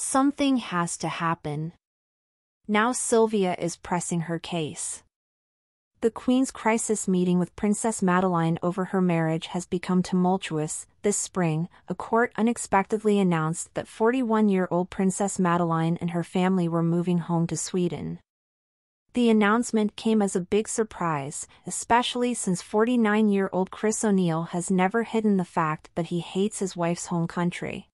Something has to happen. Now Sylvia is pressing her case. The Queen's crisis meeting with Princess Madeleine over her marriage has become tumultuous. This spring, a court unexpectedly announced that 41-year-old Princess Madeleine and her family were moving home to Sweden. The announcement came as a big surprise, especially since 49-year-old Chris O'Neill has never hidden the fact that he hates his wife's home country.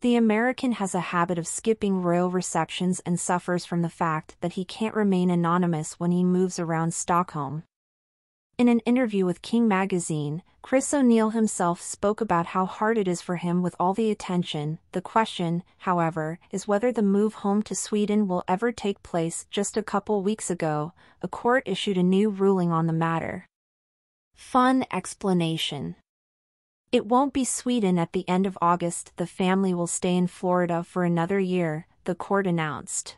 The American has a habit of skipping royal receptions and suffers from the fact that he can't remain anonymous when he moves around Stockholm. In an interview with King magazine, Chris O'Neill himself spoke about how hard it is for him with all the attention. The question, however, is whether the move home to Sweden will ever take place. Just a couple weeks ago, a court issued a new ruling on the matter. Fun explanation. It won't be Sweden at the end of August. The family will stay in Florida for another year, the court announced.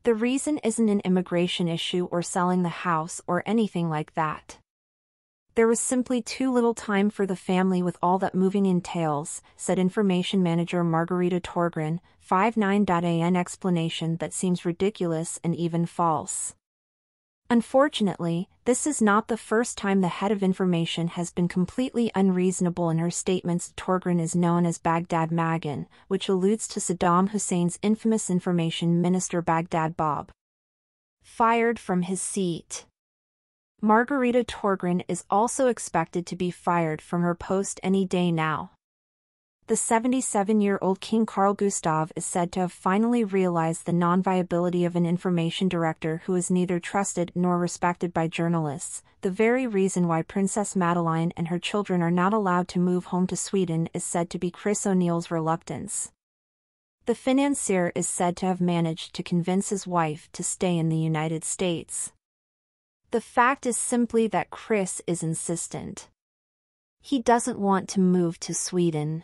The reason isn't an immigration issue or selling the house or anything like that. There was simply too little time for the family with all that moving entails, said information manager Margareta Torgren, 59.an explanation that seems ridiculous and even false. Unfortunately, this is not the first time the head of information has been completely unreasonable in her statements. Torgren is known as Baghdad Magan, which alludes to Saddam Hussein's infamous information minister Baghdad Bob. Fired from his seat. Margareta Torgren is also expected to be fired from her post any day now. The 77-year-old King Carl Gustaf is said to have finally realized the non-viability of an information director who is neither trusted nor respected by journalists. The very reason why Princess Madeleine and her children are not allowed to move home to Sweden is said to be Chris O'Neill's reluctance. The financier is said to have managed to convince his wife to stay in the United States. The fact is simply that Chris is insistent. He doesn't want to move to Sweden.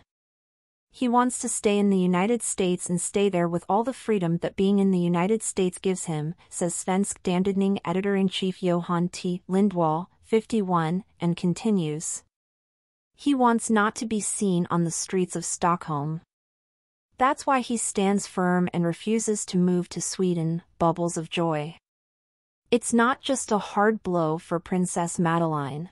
He wants to stay in the United States and stay there with all the freedom that being in the United States gives him, says Svensk Damtidning editor-in-chief Johan T. Lindwall, 51, and continues. He wants not to be seen on the streets of Stockholm. That's why he stands firm and refuses to move to Sweden. Bubbles of joy. It's not just a hard blow for Princess Madeleine.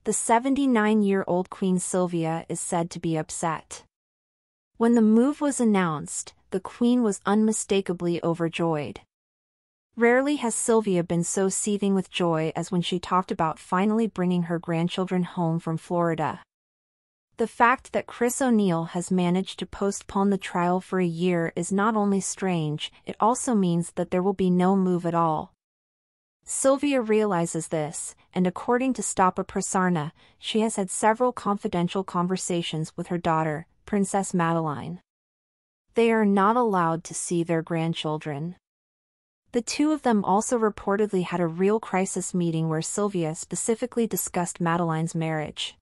The 79-year-old Queen Sylvia is said to be upset. When the move was announced, the Queen was unmistakably overjoyed. Rarely has Sylvia been so seething with joy as when she talked about finally bringing her grandchildren home from Florida. The fact that Chris O'Neill has managed to postpone the trial for a year is not only strange, it also means that there will be no move at all. Sylvia realizes this, and according to Stoppa Prasarna, she has had several confidential conversations with her daughter, Princess Madeleine. They are not allowed to see their grandchildren. The two of them also reportedly had a real crisis meeting where Sylvia specifically discussed Madeleine's marriage.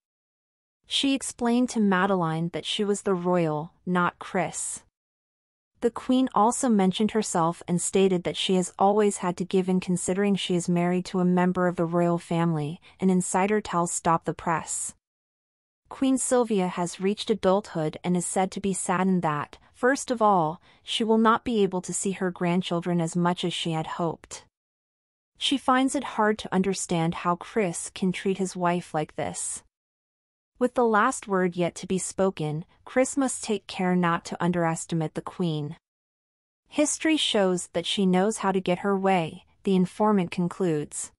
She explained to Madeleine that she was the royal, not Chris. The Queen also mentioned herself and stated that she has always had to give in considering she is married to a member of the royal family, an insider tells Stop the Press. Queen Sylvia has reached adulthood and is said to be saddened that, first of all, she will not be able to see her grandchildren as much as she had hoped. She finds it hard to understand how Chris can treat his wife like this. With the last word yet to be spoken, Chris must take care not to underestimate the Queen. History shows that she knows how to get her way, the informant concludes.